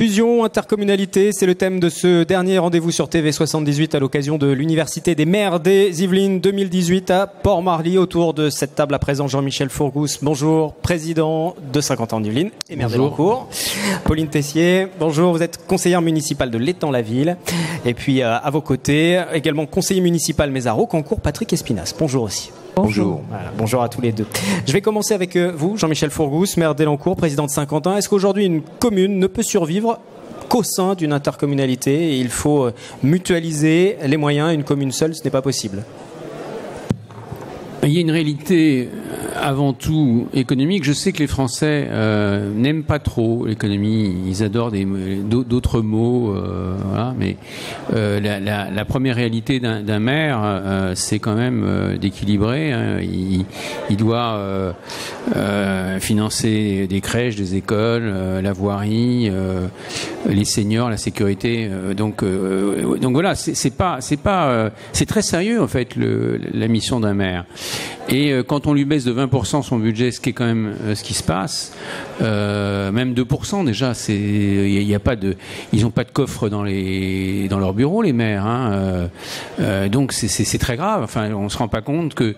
Fusion, intercommunalité, c'est le thème de ce dernier rendez-vous sur TV78 à l'occasion de l'Université des maires des Yvelines 2018 à Port-Marly. Autour de cette table à présent, Jean-Michel Fourgousse, bonjour, président de 50 ans d'Yvelines et maire d'Elancourt. Pauline Tessier, bonjour, vous êtes conseillère municipale de l'Étang-la-Ville. Et puis à vos côtés, également conseiller municipal Mézaro, Cancourt, Patrick Espinas. Bonjour aussi. Bonjour. Voilà, bonjour à tous les deux. Je vais commencer avec vous, Jean-Michel Fourgousse, maire d'Elancourt, président de Saint-Quentin. Est-ce qu'aujourd'hui une commune ne peut survivre qu'au sein d'une intercommunalité et il faut mutualiser les moyens? Une commune seule, ce n'est pas possible. Il y a une réalité avant tout économique. Je sais que les Français n'aiment pas trop l'économie. Ils adorent d'autres mots, voilà. Mais la première réalité d'un maire, c'est quand même d'équilibrer. Hein. Il doit financer des crèches, des écoles, la voirie, les seniors, la sécurité. Donc voilà, c'est très sérieux en fait la mission d'un maire. Et quand on lui baisse de 20% son budget, ce qui est quand même ce qui se passe, même 2% déjà, il y a pas de, ils n'ont pas de coffre dans leurs bureaux les maires, hein, donc c'est très grave. Enfin, on se rend pas compte que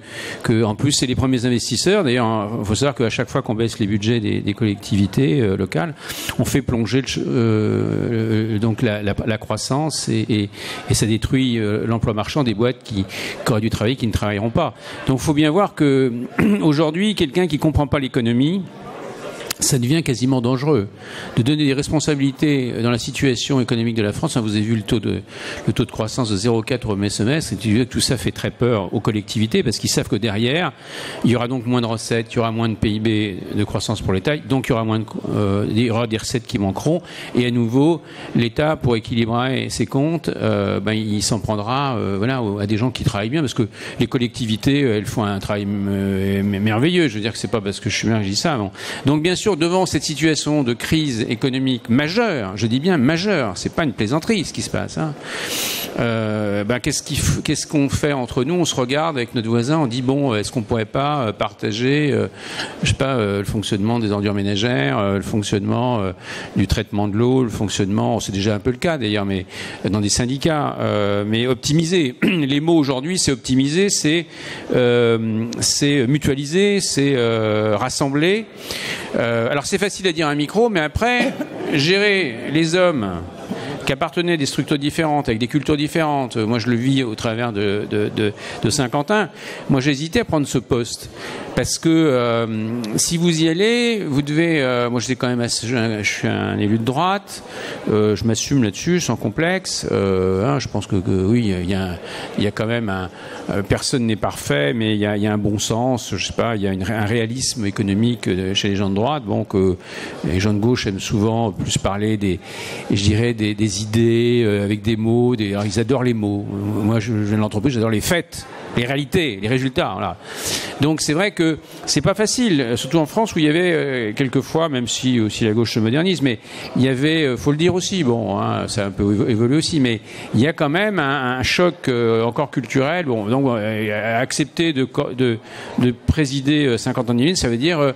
en plus c'est les premiers investisseurs. D'ailleurs, il faut savoir qu'à chaque fois qu'on baisse les budgets des collectivités locales, on fait plonger donc la croissance et ça détruit l'emploi marchand des boîtes qui auraient dû travailler, qui ne travailleront pas. Donc, il faut bien voir que aujourd'hui, quelqu'un qui comprend pas l'économie, ça devient quasiment dangereux de donner des responsabilités dans la situation économique de la France. Vous avez vu le taux de croissance de 0,4 au premier semestre, et tout ça fait très peur aux collectivités parce qu'ils savent que derrière, il y aura donc moins de recettes, il y aura moins de PIB de croissance pour l'État, donc il y aura des recettes qui manqueront, et à nouveau, l'État, pour équilibrer ses comptes, il s'en prendra à des gens qui travaillent bien, parce que les collectivités, elles font un travail merveilleux. Je veux dire que c'est pas parce que je suis maire que je dis ça. Bon. Donc bien sûr, devant cette situation de crise économique majeure, je dis bien majeure, c'est pas une plaisanterie ce qui se passe, hein. Qu'est-ce qu'on fait entre nous? On se regarde avec notre voisin, on dit bon, est-ce qu'on pourrait pas partager, le fonctionnement des ordures ménagères, le fonctionnement du traitement de l'eau, le fonctionnement, c'est déjà un peu le cas d'ailleurs, mais dans des syndicats, mais optimiser. Les mots aujourd'hui, c'est optimiser, c'est mutualiser, c'est rassembler. Alors c'est facile à dire à un micro, mais après, gérer les hommes qui appartenaient à des structures différentes, avec des cultures différentes. Moi, je le vis au travers de Saint-Quentin. Moi, j'ai hésité à prendre ce poste. Parce que si vous y allez, vous devez... moi, je suis un élu de droite. Je m'assume là-dessus, sans complexe. Je pense que oui, il y a quand même personne n'est parfait, mais il y a un bon sens. Je sais pas, il y a un réalisme économique chez les gens de droite. Bon, que les gens de gauche aiment souvent plus parler des idées avec des mots. Alors, ils adorent les mots. Moi, je viens de l'entreprise, j'adore les faits, les réalités, les résultats. Voilà. Donc, c'est vrai que c'est pas facile, surtout en France où il y avait quelquefois, même si aussi la gauche se modernise, mais il y avait, faut le dire aussi, bon, hein, ça a un peu évolué aussi, mais il y a quand même un choc encore culturel. Bon, donc accepter de présider 50 ans d'Yvelines, ça veut dire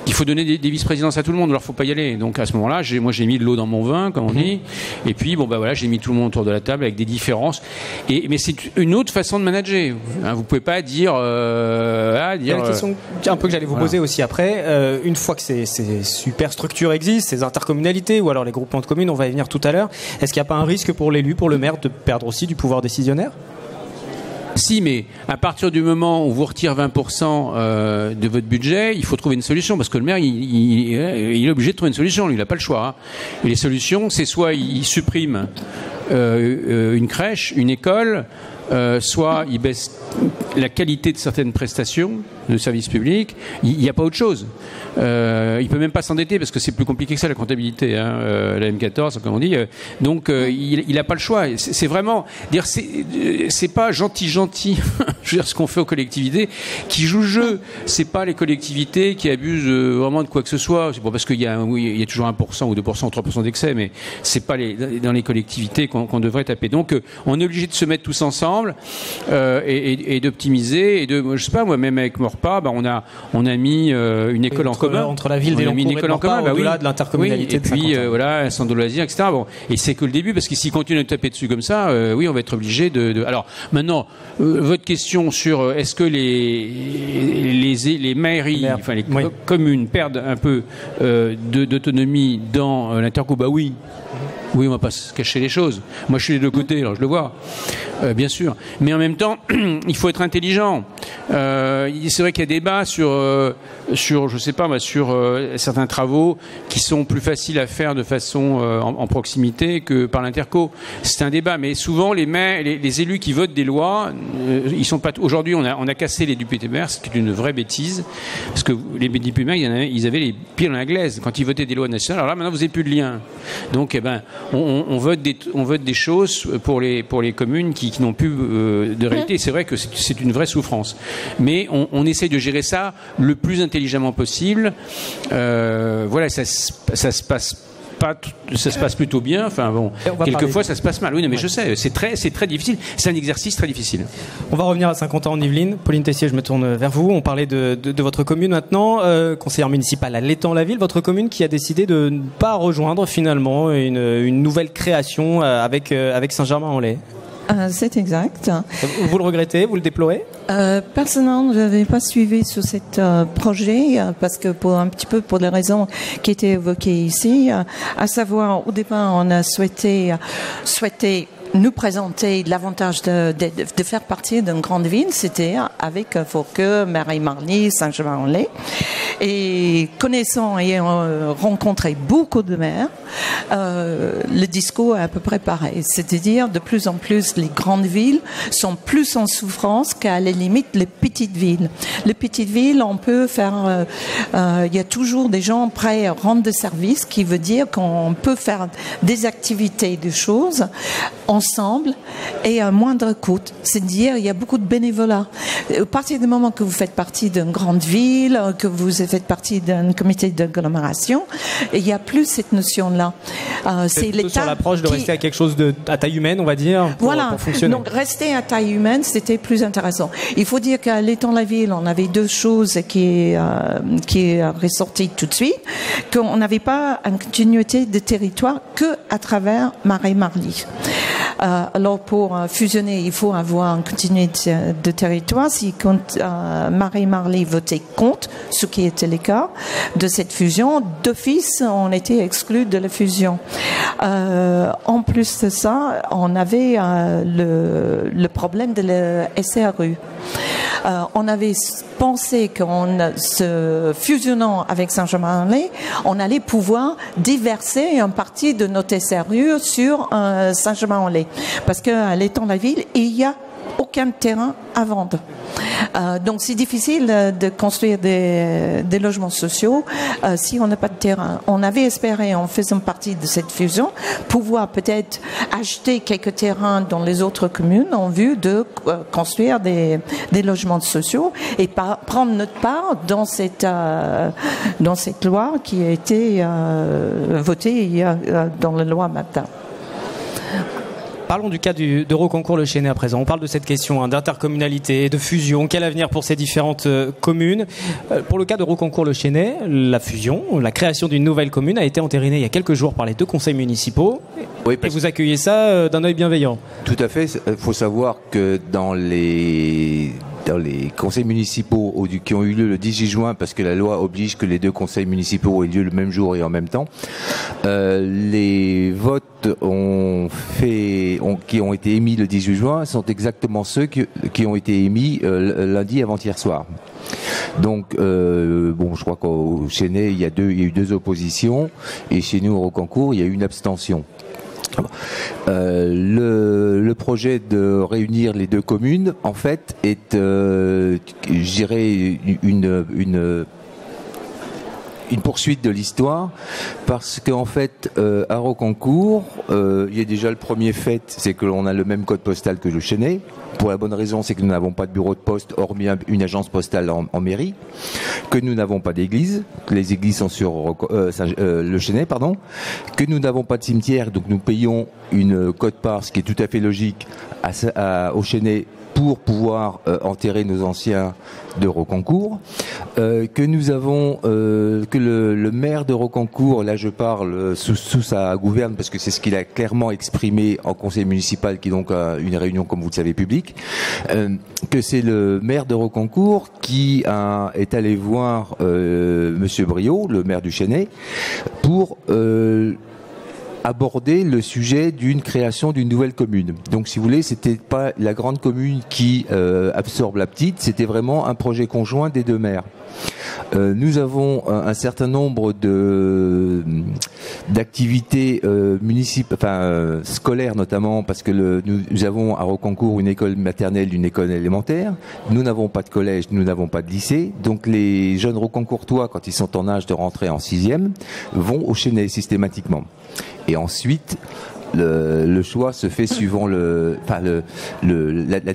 qu'il faut donner des vice-présidences à tout le monde. Alors faut pas y aller. Donc à ce moment-là, moi j'ai mis de l'eau dans mon vin, comme on dit, et puis j'ai mis tout le monde autour de la table avec des différences. Mais c'est une autre façon de manager. Hein, vous pouvez pas dire. Il y a la question un peu que j'allais vous poser aussi après. Une fois que ces super structures existent, ces intercommunalités ou alors les groupements de communes, on va y venir tout à l'heure. Est-ce qu'il n'y a pas un risque pour l'élu, pour le maire, de perdre aussi du pouvoir décisionnaire? Si, mais à partir du moment où vous retirez 20% de votre budget, il faut trouver une solution, parce que le maire, il est obligé de trouver une solution, lui, il n'a pas le choix. Hein. Et les solutions, c'est soit il supprime une crèche, une école, soit il baisse la qualité de certaines prestations de services publics. Il n'y a pas autre chose. Il peut même pas s'endetter parce que c'est plus compliqué que ça, la comptabilité, hein, la M14 comme on dit. Donc il n'a pas le choix. C'est vraiment dire c'est pas gentil. Je veux dire, ce qu'on fait aux collectivités qui jouent le jeu. C'est pas les collectivités qui abusent vraiment de quoi que ce soit. C'est pas parce qu'il y a toujours 1% ou 2% ou 3% d'excès, mais c'est pas dans les collectivités qu'on devrait taper. Donc on est obligé de se mettre tous ensemble. ensemble et d'optimiser et de, je sais pas, moi même avec Maurepas, on a mis une école en commun entre la ville des Lencourt et Maurepas, au-delà de l'intercommunalité. Et puis voilà, un centre de loisirs, etc. Bon, et c'est que le début, parce que s'ils continuent de taper dessus comme ça, oui, on va être obligé de. Alors maintenant, votre question sur est-ce que les mairies, enfin les communes perdent un peu d'autonomie dans l'interco, oui. Oui, on va pas se cacher les choses. Moi, je suis des deux côtés, alors je le vois, bien sûr. Mais en même temps, il faut être intelligent. C'est vrai qu'il y a débat sur, je sais pas, sur certains travaux qui sont plus faciles à faire de façon en proximité que par l'interco. C'est un débat, mais souvent les maires, les élus qui votent des lois, ils sont pas. Aujourd'hui, on a cassé les députés maires, c'est une vraie bêtise, parce que les députés maires, ils avaient les pieds dans la glaise quand ils votaient des lois nationales. Alors là, maintenant, vous n'avez plus de lien. Donc, on vote des choses pour les communes qui n'ont plus de réalité. Et c'est vrai que c'est une vraie souffrance. Mais on essaye de gérer ça le plus intelligemment possible. Voilà, ça se passe plutôt bien. Enfin bon, quelquefois ça se passe mal. Oui, non, mais je sais, c'est très difficile. C'est un exercice très difficile. On va revenir à Saint-Quentin en Yvelines. Pauline Tessier, je me tourne vers vous. On parlait de votre commune maintenant, conseillère municipale à l'Étang-la-Ville. Votre commune qui a décidé de ne pas rejoindre finalement une nouvelle création avec Saint-Germain-en-Laye. C'est exact. Vous le regrettez, vous le déplorez ? Personnellement, je n'avais pas suivi sur ce projet parce que pour les raisons qui étaient évoquées ici, à savoir au départ, on a souhaité nous présenter l'avantage de faire partie d'une grande ville, c'était avec Forqueux, Marie-Marly, Saint-Germain-en-Laye. Et connaissant et rencontré beaucoup de maires, le discours est à peu près pareil. C'est-à-dire, de plus en plus, les grandes villes sont plus en souffrance qu'à la limite les petites villes. Les petites villes, on peut faire... il y a toujours des gens prêts à rendre des services, qui veut dire qu'on peut faire des activités, des choses ensemble et à moindre coût. C'est-à-dire, il y a beaucoup de bénévolat. À partir du moment que vous faites partie d'une grande ville, que vous faites partie d'un comité d'agglomération, il n'y a plus cette notion-là. C'est l'État sur l'approche de rester à quelque chose à taille humaine, on va dire, pour fonctionner. Donc rester à taille humaine, c'était plus intéressant. Il faut dire qu'à l'Étang-la-Ville, on avait deux choses qui est ressorti tout de suite, qu'on n'avait pas une continuité de territoire que à travers Marie-Marly. Alors pour fusionner, il faut avoir une continuité de territoire. Si Marie-Marly votait contre, ce qui était le cas de cette fusion, d'office, on était exclus de la fusion. En plus de ça, on avait le problème de la SRU. On avait pensé qu'en se fusionnant avec Saint-Germain-en-Laye, on allait pouvoir déverser une partie de notre SRU sur Saint-Germain-en-Laye. Parce qu'à l'Étang-la-Ville, il y a aucun terrain à vendre. Donc c'est difficile de construire des logements sociaux si on n'a pas de terrain. On avait espéré, en faisant partie de cette fusion, pouvoir peut-être acheter quelques terrains dans les autres communes en vue de construire des logements sociaux et prendre notre part dans cette loi qui a été votée dans la loi Matin. Parlons du cas de Rocancourt-le Chesnay à présent. On parle de cette question d'intercommunalité, de fusion. Quel avenir pour ces différentes communes ? Pour le cas de Rocancourt-le Chesnay, la fusion, la création d'une nouvelle commune a été entérinée il y a quelques jours par les deux conseils municipaux. Oui, et vous accueillez ça d'un œil bienveillant. Tout à fait. Il faut savoir que dans les conseils municipaux qui ont eu lieu le 18 juin, parce que la loi oblige que les deux conseils municipaux aient lieu le même jour et en même temps, les votes qui ont été émis le 18 juin sont exactement ceux qui ont été émis lundi avant-hier soir. Donc, je crois qu'au Chesnay, il y a eu deux oppositions, et chez nous, au Rocancourt, il y a eu une abstention. Le projet de réunir les deux communes, en fait, est, je dirais, une poursuite de l'histoire, parce qu'en fait, à Rocancourt, il y a déjà le premier fait, c'est que l'on a le même code postal que le Chesnay. Pour la bonne raison, c'est que nous n'avons pas de bureau de poste, hormis une agence postale en mairie, que nous n'avons pas d'église, que les églises sont sur le Chesnay, pardon, que nous n'avons pas de cimetière, donc nous payons une quote-part, ce qui est tout à fait logique, au Chesnay, pour pouvoir enterrer nos anciens de Rocancourt, que nous avons que le maire de Rocancourt, là je parle sous sa gouverne parce que c'est ce qu'il a clairement exprimé en conseil municipal, qui est donc une réunion, comme vous le savez, publique, que c'est le maire de Rocancourt qui est allé voir Monsieur Briot, le maire du Chesnay, pour aborder le sujet d'une création d'une nouvelle commune. Donc, si vous voulez, c'était pas la grande commune qui absorbe la petite, c'était vraiment un projet conjoint des deux maires. Nous avons un certain nombre d'activités municipales, scolaires notamment, parce que nous avons à Rocancourt une école maternelle, une école élémentaire. Nous n'avons pas de collège, nous n'avons pas de lycée. Donc les jeunes Rocancourtois, quand ils sont en âge de rentrer en 6e, vont au Chesnay systématiquement. Et ensuite, le choix se fait suivant la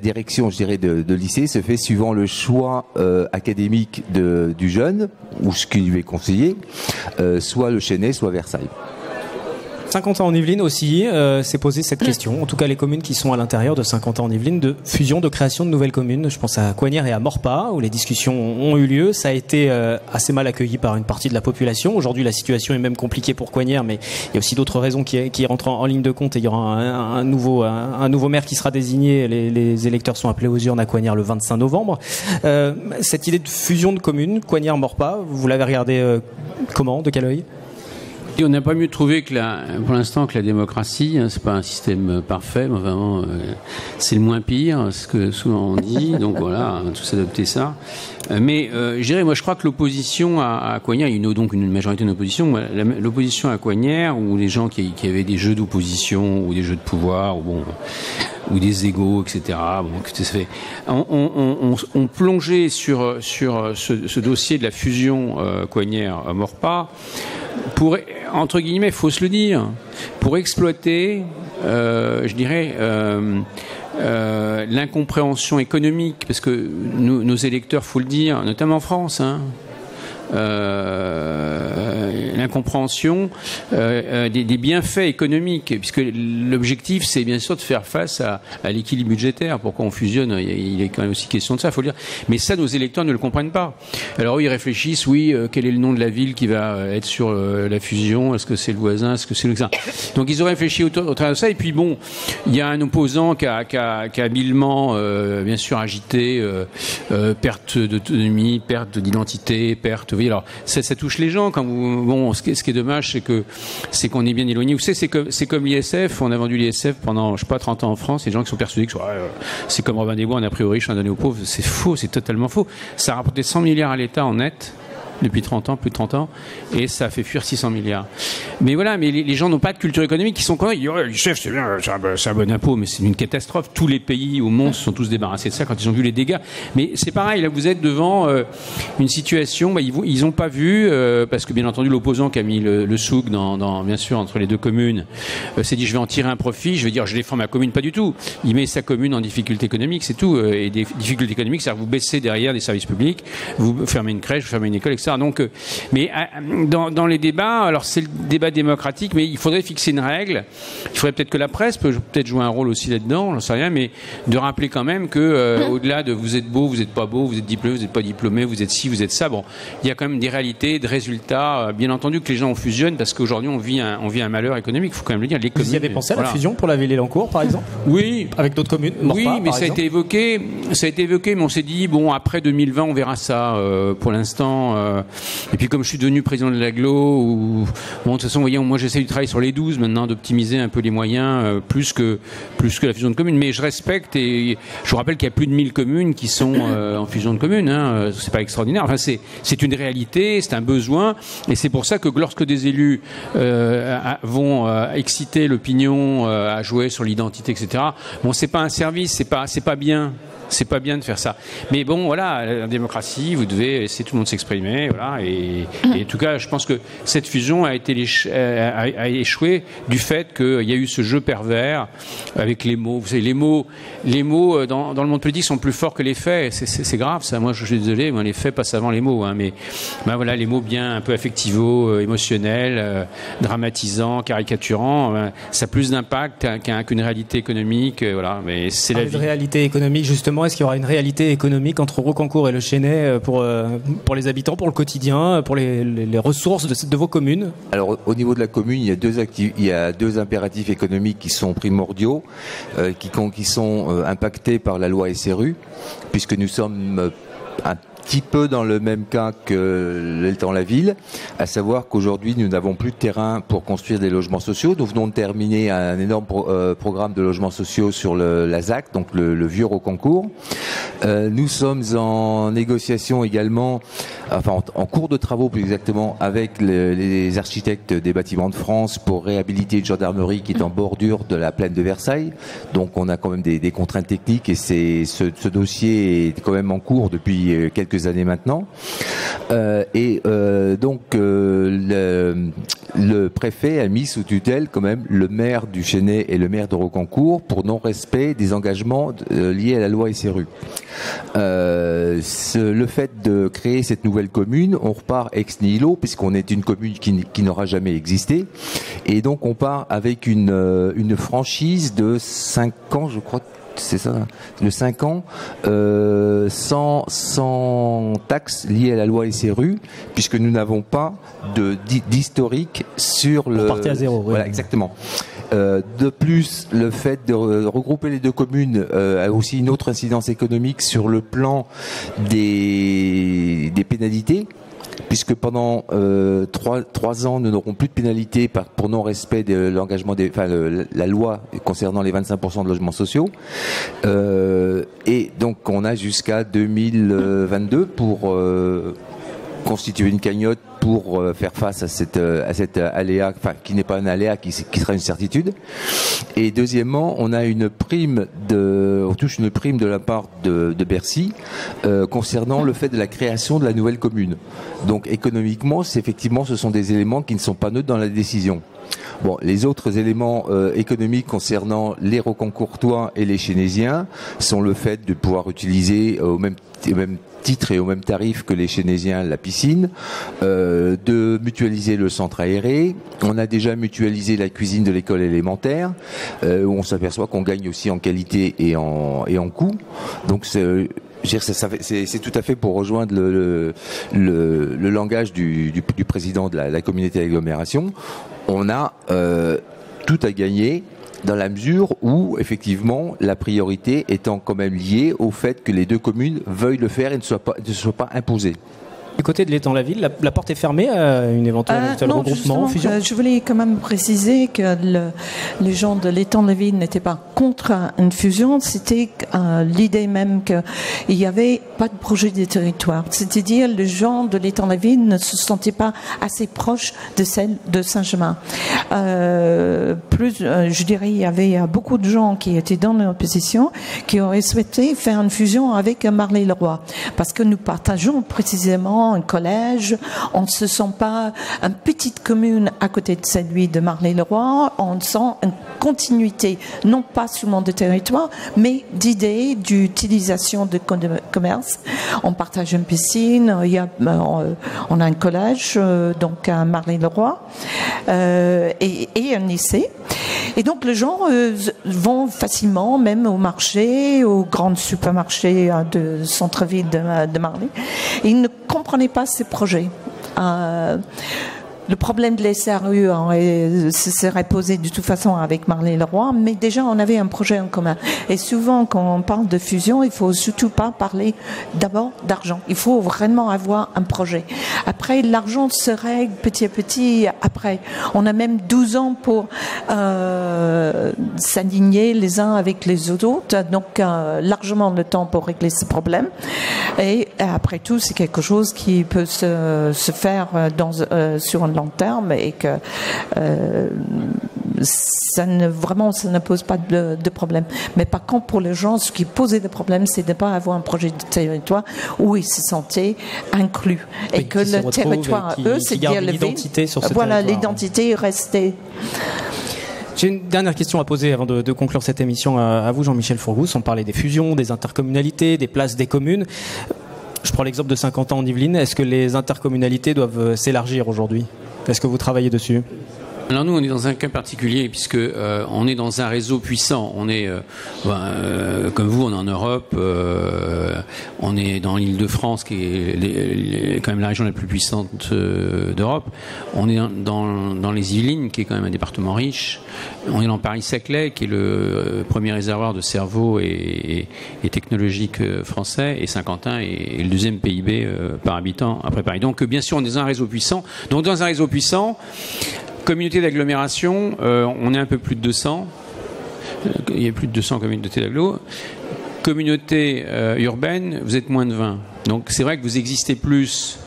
direction, je dirais, de lycée se fait suivant le choix académique du jeune, ou ce qui lui est conseillé, soit le Chesnay, soit Versailles. 50 ans-en-Yvelines aussi s'est posé cette question. En tout cas, les communes qui sont à l'intérieur de 50 ans-en-Yvelines, de fusion, de création de nouvelles communes. Je pense à Coignères et à Maurepas, où les discussions ont eu lieu. Ça a été assez mal accueilli par une partie de la population. Aujourd'hui, la situation est même compliquée pour Coignères, mais il y a aussi d'autres raisons qui rentrent en ligne de compte. Et il y aura un nouveau maire qui sera désigné. Les électeurs sont appelés aux urnes à Coignères le 25 novembre. Cette idée de fusion de communes, Coignères-Maurepas, vous l'avez regardé comment, de quel œil ? Et on n'a pas mieux trouvé pour l'instant que la démocratie. C'est pas un système parfait, mais vraiment c'est le moins pire, ce que souvent on dit. Donc voilà, on va tous adopter ça. Mais je dirais, moi je crois que l'opposition à Coignères, il y a donc une majorité d'opposition. L'opposition à Coignères, ou les gens qui avaient des jeux d'opposition ou des jeux de pouvoir, ou des égos, etc. On plongeait sur ce dossier de la fusion Coignères-Maurepas pour, entre guillemets, faut se le dire, pour exploiter, je dirais, l'incompréhension économique, parce que nos électeurs, faut le dire, notamment en France, l'incompréhension des bienfaits économiques, puisque l'objectif c'est bien sûr de faire face à l'équilibre budgétaire. Pourquoi on fusionne, il est quand même aussi question de ça, faut le dire. Mais ça, nos électeurs ne le comprennent pas. Alors ils réfléchissent, quel est le nom de la ville qui va être sur la fusion, est-ce que c'est le voisin, est-ce que c'est le voisin. Donc ils ont réfléchi au travers de ça, et puis bon, il y a un opposant qui a habilement bien sûr agité perte d'autonomie, perte d'identité, perte. Vous voyez, alors ça touche les gens quand ce qui est dommage, c'est qu'on est bien éloigné. Vous savez, c'est comme l'ISF. On a vendu l'ISF pendant 30 ans en France. Il y a des gens qui sont persuadés que c'est comme Robin des Bois, on a priori, je suis donné aux pauvres. C'est faux, c'est totalement faux. Ça a rapporté 100 milliards à l'État en net depuis 30 ans, plus de 30 ans, et ça a fait fuir 600 milliards. Mais voilà, mais les gens n'ont pas de culture économique, ils sont contents, ils disent l'ISF c'est bien, c'est un bon impôt, mais c'est une catastrophe. Tous les pays au monde se sont tous débarrassés de ça quand ils ont vu les dégâts. Mais c'est pareil, là vous êtes devant une situation, ils n'ont pas vu, parce que bien entendu l'opposant qui a mis le souk bien sûr entre les deux communes, s'est dit je vais en tirer un profit, je vais dire je défends ma commune, pas du tout. Il met sa commune en difficulté économique, c'est tout. Et des difficultés économiques, c'est-à-dire vous baissez derrière des services publics, vous fermez une crèche, vous fermez une école, etc. Donc, mais dans les débats, alors c'est le débat démocratique, mais il faudrait fixer une règle. Il faudrait peut-être que la presse peut peut-être jouer un rôle aussi là-dedans, j'en sais rien, mais de rappeler quand même que au-delà de vous êtes beau, vous êtes pas beau, vous êtes diplômé, vous êtes pas diplômé, vous êtes ci, vous êtes ça. Bon, il y a quand même des réalités, des résultats. Bien entendu que les gens fusionnent parce qu'aujourd'hui on vit un malheur économique. Il faut quand même le dire. Vous y avez pensé à la fusion pour la Villers-Lancourt, par exemple? Oui, avec d'autres communes. Oui, mais ça a été évoqué. Ça a été évoqué, mais on s'est dit bon, après 2020, on verra ça. Pour l'instant. Et puis comme je suis devenu président de l'agglo, bon, de toute façon, vous voyez, moi j'essaie de travailler sur les 12 maintenant, d'optimiser un peu les moyens, plus que la fusion de communes. Mais je respecte et je vous rappelle qu'il y a plus de 1000 communes qui sont en fusion de communes. C'est pas extraordinaire. Enfin, c'est une réalité, c'est un besoin, et c'est pour ça que lorsque des élus vont exciter l'opinion à jouer sur l'identité, etc. Bon, c'est pas un service, c'est pas bien. c'est pas bien de faire ça. Mais bon, voilà, en démocratie, vous devez laisser tout le monde s'exprimer, voilà. Et en tout cas, je pense que cette fusion a échoué du fait qu'il y a eu ce jeu pervers avec les mots. Vous savez, les mots dans le monde politique sont plus forts que les faits. C'est grave, ça. Moi, je suis désolé, les faits passent avant les mots. Hein, mais voilà, les mots bien un peu affectivo, émotionnels, dramatisants, caricaturants, ça a plus d'impact qu'une réalité économique. Voilà, mais c'est la vie. Réalité économique, justement, est-ce qu'il y aura une réalité économique entre Rocancourt et le Chesnay pour les habitants, pour le quotidien, pour les ressources de vos communes? Alors, au niveau de la commune, il y a deux impératifs économiques qui sont primordiaux, qui sont impactés par la loi SRU, puisque nous sommes un petit peu dans le même cas que l'Étang-la-Ville, à savoir qu'aujourd'hui nous n'avons plus de terrain pour construire des logements sociaux. Nous venons de terminer un énorme programme de logements sociaux sur la ZAC, donc le vieux Rocancourt. Nous sommes en négociation également, enfin en cours de travaux plus exactement, avec les architectes des bâtiments de France pour réhabiliter une gendarmerie qui est en bordure de la plaine de Versailles. Donc on a quand même des contraintes techniques et ce dossier est quand même en cours depuis quelques années maintenant. Donc le préfet a mis sous tutelle quand même le maire du Chesnay et le maire de Rocancourt pour non-respect des engagements liés à la loi SRU. Le fait de créer cette nouvelle commune, on repart ex nihilo puisqu'on est une commune qui n'aura jamais existé, et donc on part avec une franchise de 5 ans, je crois. C'est ça, de 5 ans, sans taxes liées à la loi SRU, puisque nous n'avons pas d'historique sur le... Vous partez à zéro. Voilà, oui. exactement. De plus, le fait de regrouper les deux communes a aussi une autre incidence économique sur le plan des pénalités, puisque pendant 3 ans, nous n'aurons plus de pénalité pour non-respect de l'engagement la loi concernant les 25% de logements sociaux. Et donc, on a jusqu'à 2022 pour constituer une cagnotte pour faire face à cet aléa, enfin qui n'est pas un aléa, qui sera une certitude. Et deuxièmement, on touche une prime de la part de Bercy concernant le fait de la création de la nouvelle commune. Donc économiquement, effectivement, ce sont des éléments qui ne sont pas neutres dans la décision. Bon, les autres éléments économiques concernant les Rocancourtois et les Chénésiens sont le fait de pouvoir utiliser au même titre et au même tarif que les Chénésiens la piscine, de mutualiser le centre aéré. On a déjà mutualisé la cuisine de l'école élémentaire, où on s'aperçoit qu'on gagne aussi en qualité et en coût. Donc c'est tout à fait pour rejoindre le langage du président de la communauté d'agglomération. On a tout à gagner dans la mesure où, effectivement, la priorité étant quand même liée au fait que les deux communes veuillent le faire et ne soient pas imposées. Du côté de l'Étang-la-Ville, la porte est fermée à une éventuelle regroupement, fusion? Je voulais quand même préciser que les gens de l'Étang-la-Ville n'étaient pas contre une fusion. C'était l'idée même qu'il n'y avait pas de projet de territoire. C'est-à-dire les gens de l'Étang-la-Ville ne se sentaient pas assez proches de celle de Saint-Germain. Je dirais, il y avait beaucoup de gens qui étaient dans l'opposition qui auraient souhaité faire une fusion avec Marly-le-Roi. Parce que nous partageons précisément un collège, on ne se sent pas une petite commune à côté de celui de Marly-le-Roi, on sent une continuité, non pas seulement de territoire, mais d'idées, d'utilisation de commerce. On partage une piscine, on a un collège, donc à Marly-le-Roi, et un lycée. Et donc les gens vont facilement, même au marché, aux grands supermarchés de centre-ville de Marly. Et ils ne comprenaient pas ces projets. Le problème de l'SRU se serait posé de toute façon avec Marly-le-Roi, mais déjà on avait un projet en commun. Et souvent quand on parle de fusion, il faut surtout pas parler d'abord d'argent. Il faut vraiment avoir un projet. Après, l'argent se règle petit à petit. Après, on a même 12 ans pour s'aligner les uns avec les autres. Donc largement le temps pour régler ce problème. Et après tout, c'est quelque chose qui peut se faire sur un long terme et que ça ne pose pas de problème. Mais par contre, pour les gens, ce qui posait des problèmes, c'est de ne pas avoir un projet de territoire où ils se sentaient inclus. Et que le territoire, eux, c'est dire l'identité sur ce voilà, territoire. L'identité restait. J'ai une dernière question à poser avant de conclure cette émission à vous, Jean-Michel Fourgousse. On parlait des fusions, des intercommunalités, des places des communes. Je prends l'exemple de Saint-Quentin en Yvelines. Est-ce que les intercommunalités doivent s'élargir aujourd'hui ? Est-ce que vous travaillez dessus ? Alors nous, on est dans un cas particulier puisque on est dans un réseau puissant. On est, comme vous, on est en Europe. On est dans l'Île-de-France, qui est quand même la région la plus puissante d'Europe. On est dans les Yvelines, qui est quand même un département riche. On est dans Paris-Saclay, qui est le premier réservoir de cerveau et technologique français. Et Saint-Quentin est le deuxième PIB par habitant après Paris. Donc, bien sûr, on est dans un réseau puissant. Donc, dans un réseau puissant, communauté d'agglomération, on est un peu plus de 200. Il y a plus de 200 communautés d'agglo. Communauté urbaine, vous êtes moins de 20. Donc c'est vrai que vous existez plus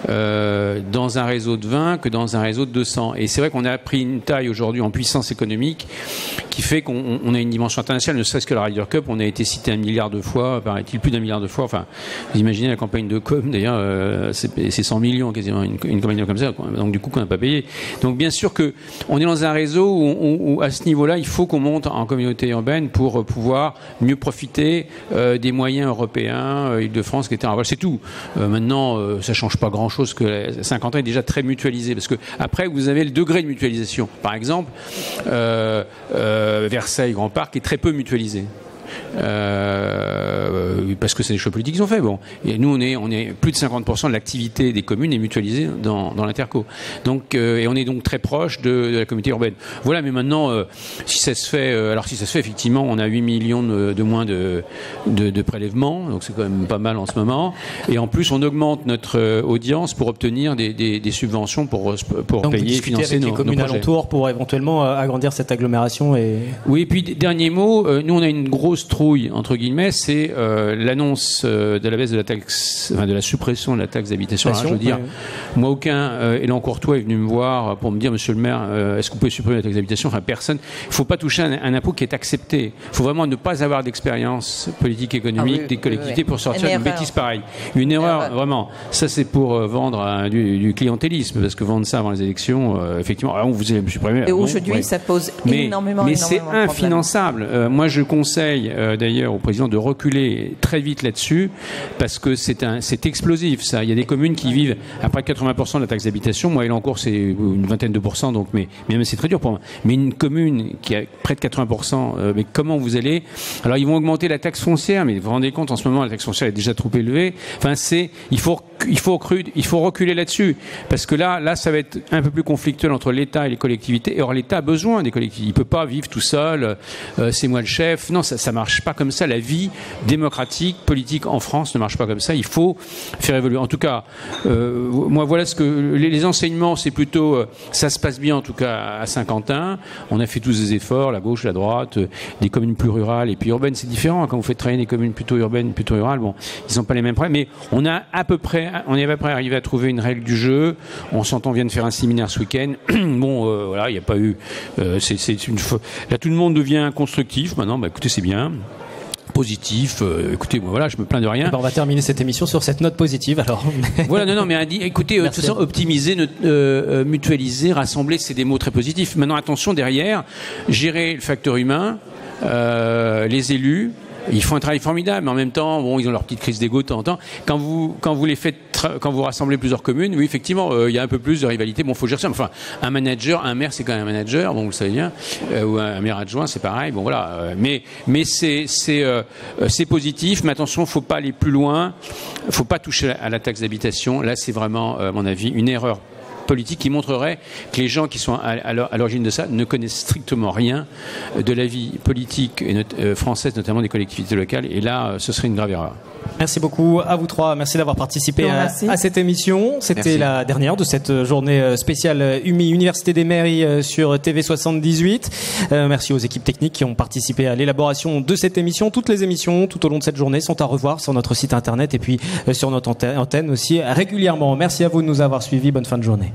dans un réseau de 20 que dans un réseau de 200. Et c'est vrai qu'on a pris une taille aujourd'hui en puissance économique qui fait qu'on a une dimension internationale, ne serait-ce que la Ryder Cup, on a été cité 1 milliard de fois, paraît-il plus d'1 milliard de fois. Enfin, vous imaginez la campagne de com, d'ailleurs, c'est 100 millions quasiment, une campagne comme ça, donc du coup qu'on n'a pas payé. Donc bien sûr que on est dans un réseau où à ce niveau-là, il faut qu'on monte en communauté urbaine pour pouvoir mieux profiter des moyens européens, Île-de-France, etc. Voilà, c'est tout. Maintenant, ça change pas grand-chose, que Saint-Quentin est déjà très mutualisé, parce que après vous avez le degré de mutualisation. Par exemple, Versailles Grand Parc est très peu mutualisé. Parce que c'est des choix politiques qu'ils ont fait. Bon, et nous on est plus de 50% de l'activité des communes est mutualisée dans l'interco. Donc et on est donc très proche de la communauté urbaine. Voilà, mais maintenant si ça se fait, effectivement, on a 8 millions de moins de prélèvements, donc c'est quand même pas mal en ce moment. Et en plus on augmente notre audience pour obtenir des subventions pour donc payer, financer nos communes alentours pour éventuellement agrandir cette agglomération. Oui, et puis dernier mot, nous on a une grosse trouille entre guillemets, c'est l'annonce de la baisse de la taxe, enfin de la suppression de la taxe d'habitation. Alors, je veux dire, moi aucun élan courtois est venu me voir pour me dire, monsieur le maire, est-ce que vous pouvez supprimer la taxe d'habitation? Enfin personne. Il ne faut pas toucher un impôt qui est accepté. Il faut vraiment ne pas avoir d'expérience politique économique des collectivités pour sortir d'une bêtise pareille. Une erreur, vraiment. Ça c'est pour vendre du clientélisme, parce que vendre ça avant les élections, effectivement, on vous allez me supprimer. Et aujourd'hui, ça pose énormément. Mais c'est infinançable. Moi je conseille d'ailleurs au président de reculer très vite là-dessus, parce que c'est explosif ça. Il y a des communes qui vivent à près de 80% de la taxe d'habitation. Moi, Elancourt, c'est une vingtaine de pourcents, donc mais même c'est très dur pour moi. Mais une commune qui a près de 80%, mais comment vous allez? Alors ils vont augmenter la taxe foncière, mais vous vous rendez compte, en ce moment la taxe foncière est déjà trop élevée. Enfin il faut reculer là-dessus, parce que là ça va être un peu plus conflictuel entre l'État et les collectivités. Et or l'État a besoin des collectivités. Il peut pas vivre tout seul. C'est moi le chef. Non, ça marche pas comme ça. La vie démocratique, politique en France ne marche pas comme ça. Il faut faire évoluer. En tout cas, moi voilà ce que les enseignements, c'est plutôt ça se passe bien en tout cas à Saint-Quentin. On a fait tous des efforts, la gauche, la droite, des communes plus rurales et puis urbaines, c'est différent. Quand vous faites travailler des communes plutôt urbaines, plutôt rurales, bon, ils n'ont pas les mêmes problèmes. Mais on est à peu près arrivé à trouver une règle du jeu. On s'entend, on vient de faire un séminaire ce week-end. Bon, voilà, il n'y a pas eu. Là, tout le monde devient constructif. Maintenant, écoutez, c'est bien. Positif, écoutez, voilà, je me plains de rien. On va terminer cette émission sur cette note positive, alors. Voilà, non, mais écoutez, de toute façon, optimiser, mutualiser, rassembler, c'est des mots très positifs. Maintenant, attention, derrière, gérer le facteur humain, les élus. Ils font un travail formidable, mais en même temps, bon, ils ont leur petite crise d'ego de temps en temps. Quand vous les faites, quand vous rassemblez plusieurs communes, oui, effectivement, il y a un peu plus de rivalité. Bon, faut gérer ça. Enfin, un manager, un maire, c'est quand même un manager. Bon, vous le savez bien. Ou un maire adjoint, c'est pareil. Bon, voilà. Mais c'est positif. Mais attention, faut pas aller plus loin. Faut pas toucher à la taxe d'habitation. Là, c'est vraiment, à mon avis, une erreur politique qui montrerait que les gens qui sont à l'origine de ça ne connaissent strictement rien de la vie politique française, notamment des collectivités locales. Et là, ce serait une grave erreur. Merci beaucoup à vous trois. Merci d'avoir participé à cette émission. C'était la dernière de cette journée spéciale UMI, Université des Mairies sur TV78. Merci aux équipes techniques qui ont participé à l'élaboration de cette émission. Toutes les émissions tout au long de cette journée sont à revoir sur notre site internet et puis sur notre antenne aussi régulièrement. Merci à vous de nous avoir suivis. Bonne fin de journée.